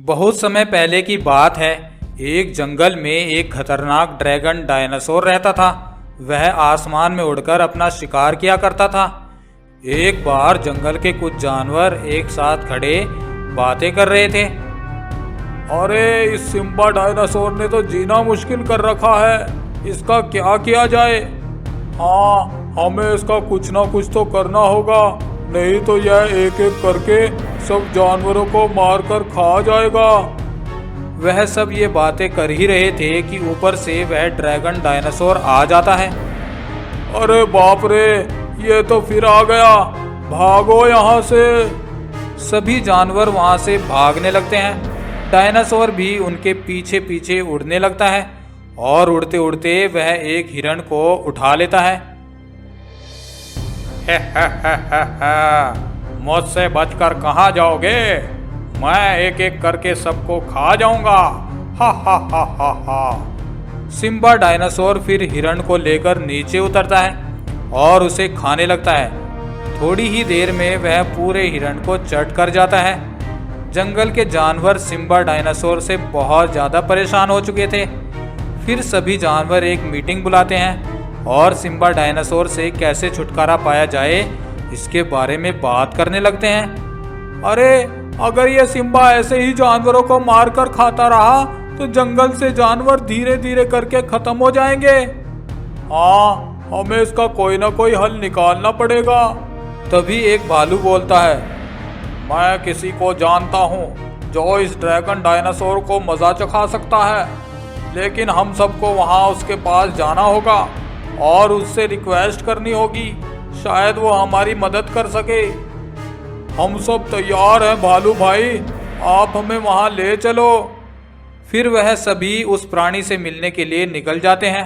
बहुत समय पहले की बात है। एक जंगल में एक खतरनाक ड्रैगन डायनासोर रहता था। वह आसमान में उड़कर अपना शिकार किया करता था। एक बार जंगल के कुछ जानवर एक साथ खड़े बातें कर रहे थे। अरे इस सिम्बा डायनासोर ने तो जीना मुश्किल कर रखा है, इसका क्या किया जाए? हाँ, हमें इसका कुछ ना कुछ तो करना होगा, नहीं तो यह एक एक करके सब जानवरों को मारकर खा जाएगा। वह सब ये बातें कर ही रहे थे कि ऊपर से वह ड्रैगन डायनासोर आ जाता है। अरे बाप रे, ये तो फिर आ गया, भागो यहाँ से। सभी जानवर वहाँ से भागने लगते हैं। डायनासोर भी उनके पीछे पीछे उड़ने लगता है और उड़ते उड़ते वह एक हिरण को उठा लेता है। मुझसे बचकर कहाँ जाओगे? मैं एक एक करके सबको खा जाऊंगा। हा हा हा हा हा। सिम्बा डायनासोर फिर हिरण को लेकर नीचे उतरता है और उसे खाने लगता है। थोड़ी ही देर में वह पूरे हिरण को चट कर जाता है। जंगल के जानवर सिम्बा डायनासोर से बहुत ज़्यादा परेशान हो चुके थे। फिर सभी जानवर एक मीटिंग बुलाते हैं और सिम्बा डायनासोर से कैसे छुटकारा पाया जाए इसके बारे में बात करने लगते हैं। अरे अगर ये सिम्बा ऐसे ही जानवरों को मारकर खाता रहा तो जंगल से जानवर धीरे धीरे करके खत्म हो जाएंगे। हाँ, हमें इसका कोई ना कोई हल निकालना पड़ेगा। तभी एक भालू बोलता है, मैं किसी को जानता हूँ जो इस ड्रैगन डायनासोर को मजा चखा सकता है, लेकिन हम सबको वहाँ उसके पास जाना होगा और उससे रिक्वेस्ट करनी होगी, शायद वो हमारी मदद कर सके। हम सब तैयार हैं भालू भाई, आप हमें वहाँ ले चलो। फिर वह सभी उस प्राणी से मिलने के लिए निकल जाते हैं।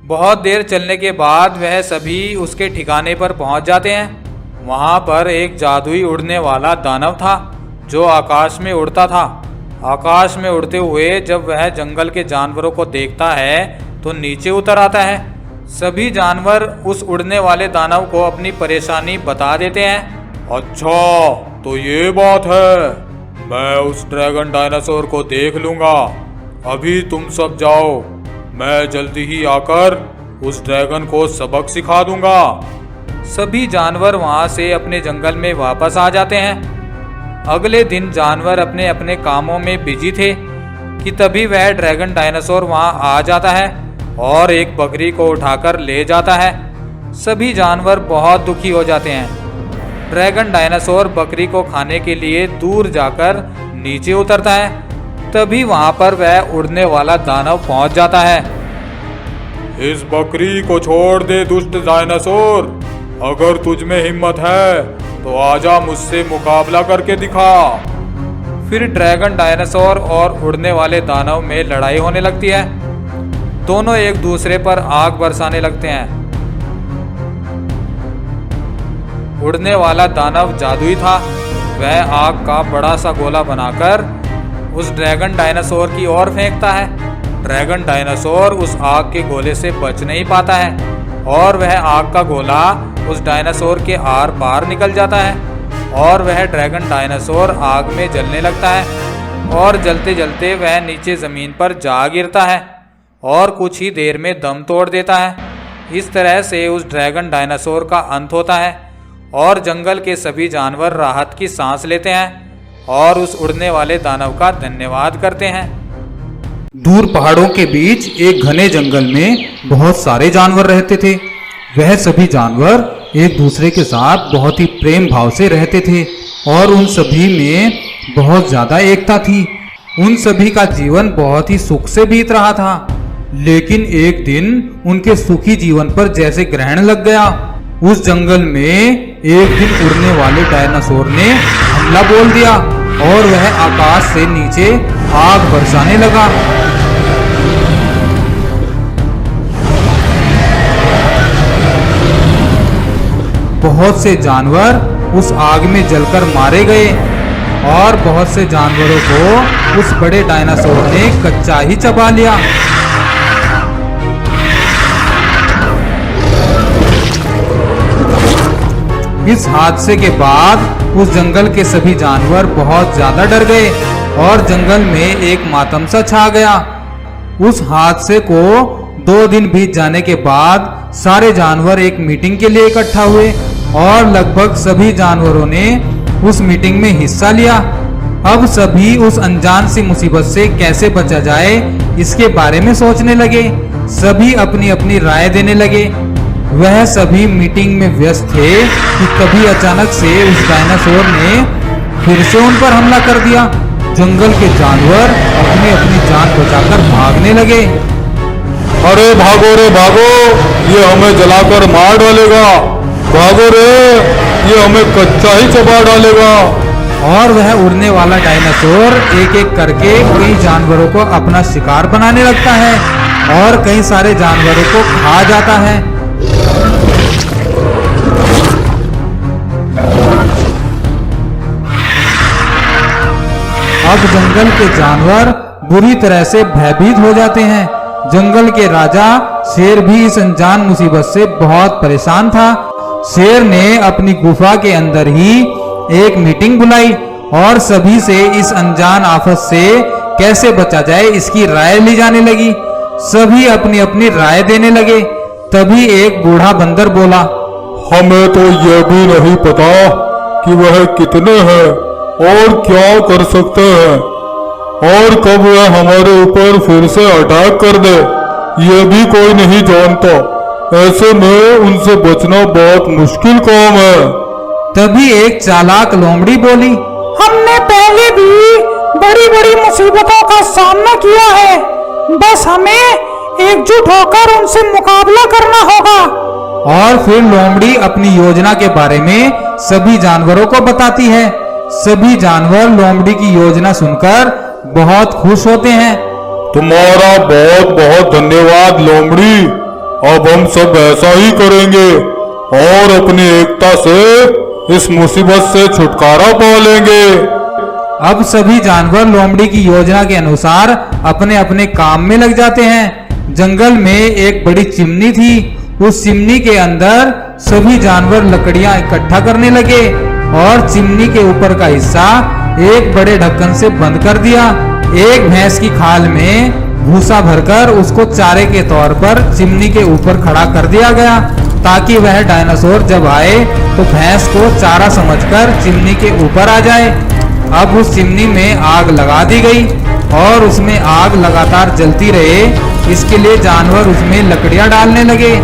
बहुत देर चलने के बाद वह सभी उसके ठिकाने पर पहुँच जाते हैं। वहाँ पर एक जादुई उड़ने वाला दानव था जो आकाश में उड़ता था। आकाश में उड़ते हुए जब वह जंगल के जानवरों को देखता है तो नीचे उतर आता है। सभी जानवर उस उड़ने वाले दानव को अपनी परेशानी बता देते हैं। अच्छा, तो ये बात है, मैं उस ड्रैगन डायनासोर को देख लूँगा। अभी तुम सब जाओ, मैं जल्दी ही आकर उस ड्रैगन को सबक सिखा दूंगा। सभी जानवर वहाँ से अपने जंगल में वापस आ जाते हैं। अगले दिन जानवर अपने अपने कामों में बिजी थे कि तभी वह ड्रैगन डायनासोर वहाँ आ जाता है और एक बकरी को उठाकर ले जाता है। सभी जानवर बहुत दुखी हो जाते हैं। ड्रैगन डायनासोर बकरी को खाने के लिए दूर जाकर नीचे उतरता है। तभी वहाँ पर वह उड़ने वाला दानव पहुँच जाता है। इस बकरी को छोड़ दे दुष्ट डायनासोर, अगर तुझ में हिम्मत है तो आजा मुझसे मुकाबला करके दिखा। फिर ड्रैगन डायनासोर और उड़ने वाले दानव में लड़ाई होने लगती है। दोनों एक दूसरे पर आग बरसाने लगते हैं। उड़ने वाला दानव जादुई था। वह आग का बड़ा सा गोला बनाकर उस ड्रैगन डायनासोर की ओर फेंकता है। ड्रैगन डायनासोर उस आग के गोले से बच नहीं पाता है और वह आग का गोला उस डायनासोर के आर पार निकल जाता है और वह ड्रैगन डायनासोर आग में जलने लगता है और जलते जलते वह नीचे ज़मीन पर जा गिरता है और कुछ ही देर में दम तोड़ देता है। इस तरह से उस ड्रैगन डायनासोर का अंत होता है और जंगल के सभी जानवर राहत की सांस लेते हैं और उस उड़ने वाले दानव का धन्यवाद करते हैं। दूर पहाड़ों के बीच एक घने जंगल में बहुत सारे जानवर रहते थे। वह सभी जानवर एक दूसरे के साथ बहुत ही प्रेम भाव से रहते थे और उन सभी में बहुत ज्यादा एकता थी। उन सभी का जीवन बहुत ही सुख से बीत रहा था। लेकिन एक दिन उनके सुखी जीवन पर जैसे ग्रहण लग गया। उस जंगल में एक दिन उड़ने वाले डायनासोर ने हमला बोल दिया और वह आकाश से नीचे आग बरसाने लगा। बहुत से जानवर उस आग में जलकर मारे गए और बहुत से जानवरों को उस बड़े डायनासोर ने कच्चा ही चबा लिया। इस हादसे के बाद उस जंगल के सभी जानवर बहुत ज्यादा डर गए और जंगल में एक मातम सा छा गया। उस हादसे को 2 दिन बीत जाने के बाद सारे जानवर एक मीटिंग के लिए इकट्ठा हुए और लगभग सभी जानवरों ने उस मीटिंग में हिस्सा लिया। अब सभी उस अनजान सी मुसीबत से कैसे बचा जाए इसके बारे में सोचने लगे। सभी अपनी अपनी राय देने लगे। वह सभी मीटिंग में व्यस्त थे कि तभी अचानक से उस डायनासोर ने फिर से उन पर हमला कर दिया। जंगल के जानवर अपनी अपनी जान बचाकर भागने लगे। अरे भागो रे भागो, ये हमें जलाकर मार डालेगा। भागो रे, ये हमें कच्चा ही चबा डालेगा। और वह उड़ने वाला डायनासोर एक एक करके कई जानवरों को अपना शिकार बनाने लगता है और कई सारे जानवरों को खा जाता है। अब जंगल के जानवर बुरी तरह से भयभीत हो जाते हैं। जंगल के राजा शेर भी इस अनजान मुसीबत से बहुत परेशान था। शेर ने अपनी गुफा के अंदर ही एक मीटिंग बुलाई और सभी से इस अनजान आफत से कैसे बचा जाए इसकी राय ली जाने लगी। सभी अपनी अपनी राय देने लगे। तभी एक बूढ़ा बंदर बोला, हमें तो यह भी नहीं पता कि वह कितने हैं और क्या कर सकते हैं और कब वह हमारे ऊपर फिर से अटैक कर दे, यह भी कोई नहीं जानता। ऐसे में उनसे बचना बहुत मुश्किल काम है। तभी एक चालाक लोमड़ी बोली, हमने पहले भी बड़ी बड़ी मुसीबतों का सामना किया है, बस हमें एकजुट होकर उनसे मुकाबला करना होगा। और फिर लोमड़ी अपनी योजना के बारे में सभी जानवरों को बताती है। सभी जानवर लोमड़ी की योजना सुनकर बहुत खुश होते हैं। तुम्हारा बहुत बहुत धन्यवाद लोमड़ी। अब हम सब ऐसा ही करेंगे और अपनी एकता से इस मुसीबत से छुटकारा पा लेंगे। अब सभी जानवर लोमड़ी की योजना के अनुसार अपने अपने काम में लग जाते हैं। जंगल में एक बड़ी चिमनी थी। उस चिमनी के अंदर सभी जानवर लकड़ियां इकट्ठा करने लगे और चिमनी के ऊपर का हिस्सा एक बड़े ढक्कन से बंद कर दिया। एक भैंस की खाल में भूसा भरकर उसको चारे के तौर पर चिमनी के ऊपर खड़ा कर दिया गया ताकि वह डायनासोर जब आए तो भैंस को चारा समझकर चिमनी के ऊपर आ जाए। अब उस चिमनी में आग लगा दी गई और उसमें आग लगातार जलती रहे, इसके लिए जानवर उसमें लकड़ियां डालने लगे।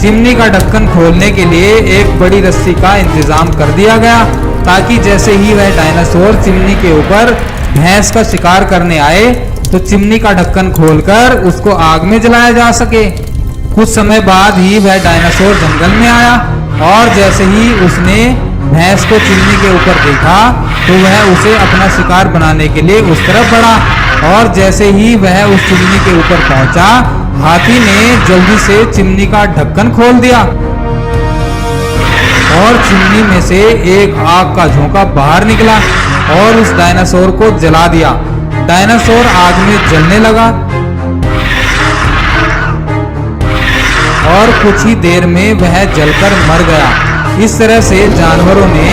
चिमनी का ढक्कन खोलने के लिए एक बड़ी रस्सी का इंतजाम कर दिया गया ताकि जैसे ही वह डायनासोर चिमनी के ऊपर भैंस का शिकार करने आए तो चिमनी का ढक्कन खोलकर उसको आग में जलाया जा सके। कुछ समय बाद ही वह डायनासोर जंगल में आया और जैसे ही उसने भैंस को चिमनी के ऊपर देखा तो वह उसे अपना शिकार बनाने के लिए उस तरफ बढ़ा और जैसे ही वह उस चिमनी के ऊपर पहुंचा, हाथी ने जल्दी से चिमनी का ढक्कन खोल दिया और चिमनी में से एक आग का झोंका बाहर निकला और उस डायनासोर को जला दिया। डायनासोर आग में जलने लगा और कुछ ही देर में वह जलकर मर गया। इस तरह से जानवरों ने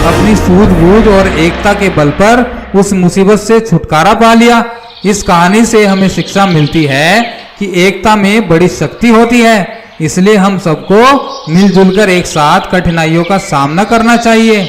अपनी सूझबूझ और एकता के बल पर उस मुसीबत से छुटकारा पा लिया। इस कहानी से हमें शिक्षा मिलती है कि एकता में बड़ी शक्ति होती है, इसलिए हम सबको मिलजुल कर एक साथ कठिनाइयों का सामना करना चाहिए।